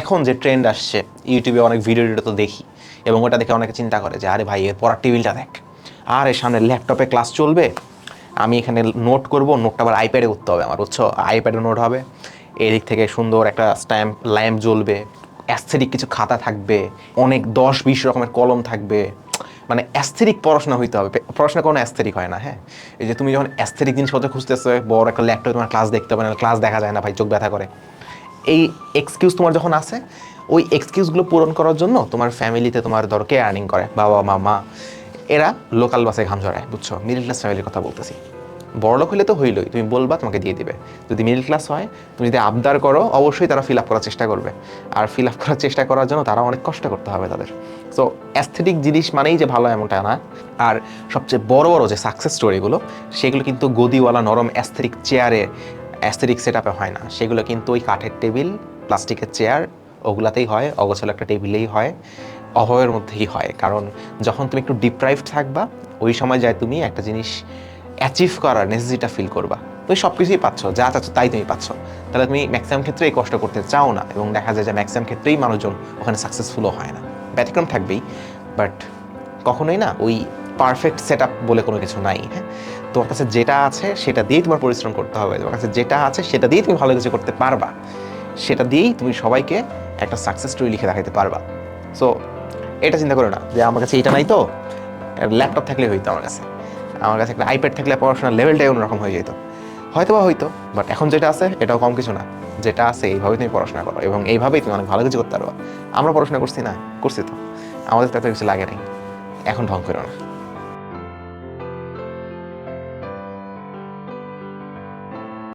এখন যে ট্রেন্ড আসছে, ইউটিউবে অনেক ভিডিও তো দেখি, এবং ওটা দেখে অনেকে চিন্তা করে যে আরে ভাই এর পড়ার টেবিলটা দেখ, আর এর সামনে ল্যাপটপে ক্লাস চলবে, আমি এখানে নোট করব, নোটটা আবার আইপ্যাডে করতে হবে আমার, বুঝছো, আইপ্যাডে নোট হবে, এদিক থেকে সুন্দর একটা ল্যাম্প জ্বলবে, অ্যাস্থেটিক কিছু খাতা থাকবে, অনেক 10-20 রকমের কলম থাকবে, মানে অ্যাস্থেটিক পড়াশোনা হইতে হবে। পড়াশোনা কোনো অ্যাস্থেটিক হয় না, হ্যাঁ। এই যে তুমি যখন অ্যাস্থেটিক জিনিসপত্র খুঁজতেছো, বড় একটা ল্যাপটপে তোমার ক্লাস দেখতে হবে না, ক্লাস দেখা যায় না ভাই, চোখ ব্যথা করে, এই এক্সকিউজ তোমার যখন আছে, ওই এক্সকিউজগুলো পূরণ করার জন্য তোমার ফ্যামিলিতে তোমার ধরো কে আর্নিং করে, বাবা মা, এরা লোকাল বাসে ঘাম ঝরায়, বুঝছো, মিডল ক্লাস ফ্যামিলির কথা বলতেছি। বড়লোক হলে তো হইলই, তুমি বলবা তোমাকে দিয়ে দিবে। যদি মিডল ক্লাস হয়, তুমি যদি আবদার করো, অবশ্যই তারা ফিল আপ করার চেষ্টা করবে, আর ফিল আপ করার চেষ্টা করার জন্য তারা অনেক কষ্ট করতে হবে তাদের। সো অ্যাস্থেটিক জিনিস মানেই যে ভালো এমনটা না। আর সবচেয়ে বড় বড় যে সাকসেস স্টোরিগুলো, সেগুলো কিন্তু গদিওয়ালা নরম অ্যাস্থেটিক চেয়ারে, অ্যাস্থেটিক সেট আপে হয় না, সেগুলো কিন্তু ওই কাঠের টেবিল, প্লাস্টিকের চেয়ার, ওগুলাতেই হয়, অগোছালো একটা টেবিলেই হয়, অভাবের মধ্যেই হয়। কারণ যখন তুমি একটু ডিপ্রাইভড থাকবা, ওই সময় যায় তুমি একটা জিনিস অ্যাচিভ করার নেসেসিটিটা ফিল করবা, তুমি সব কিছুই পাচ্ছ, যা চাচ্ছ তাই তুমি পাচ্ছ, তাহলে তুমি ম্যাক্সিমাম ক্ষেত্রেই কষ্ট করতে চাও না, এবং দেখা যায় যে ম্যাক্সিমাম ক্ষেত্রেই মানুষজন ওখানে সাকসেসফুলও হয় না। ব্যতিক্রম থাকবেই, বাট কখনোই না ওই পারফেক্ট সেট আপ বলে কোনো কিছু নাই, হ্যাঁ। তোমার কাছে যেটা আছে সেটা দিয়েই তোমার পরিশ্রম করতে হবে, তোমার কাছে যেটা আছে সেটা দিয়েই তুমি ভালো কিছু করতে পারবা, সেটা দিয়েই তুমি সবাইকে একটা সাকসেস স্টোরি লিখে দেখাতে পারবা। সো এটা চিন্তা করো না যে আমার কাছে এটা নাই, তো ল্যাপটপ থাকলে হইতো, আমার কাছে একটা আইপ্যাড থাকলে পড়াশোনার লেভেলটাই অন্যরকম হয়ে যেত, হয়তো বা হইতো, বাট এখন যেটা আছে এটাও কম কিছু না। যেটা আছে এইভাবেই তুমি পড়াশোনা করো, এবং এইভাবেই তুমি অনেক ভালো কিছু করতে পারবা। আমরা পড়াশোনা করছি না, করছি তো, আমাদের তো এত কিছু লাগে নাই, এখন ঢং করো না।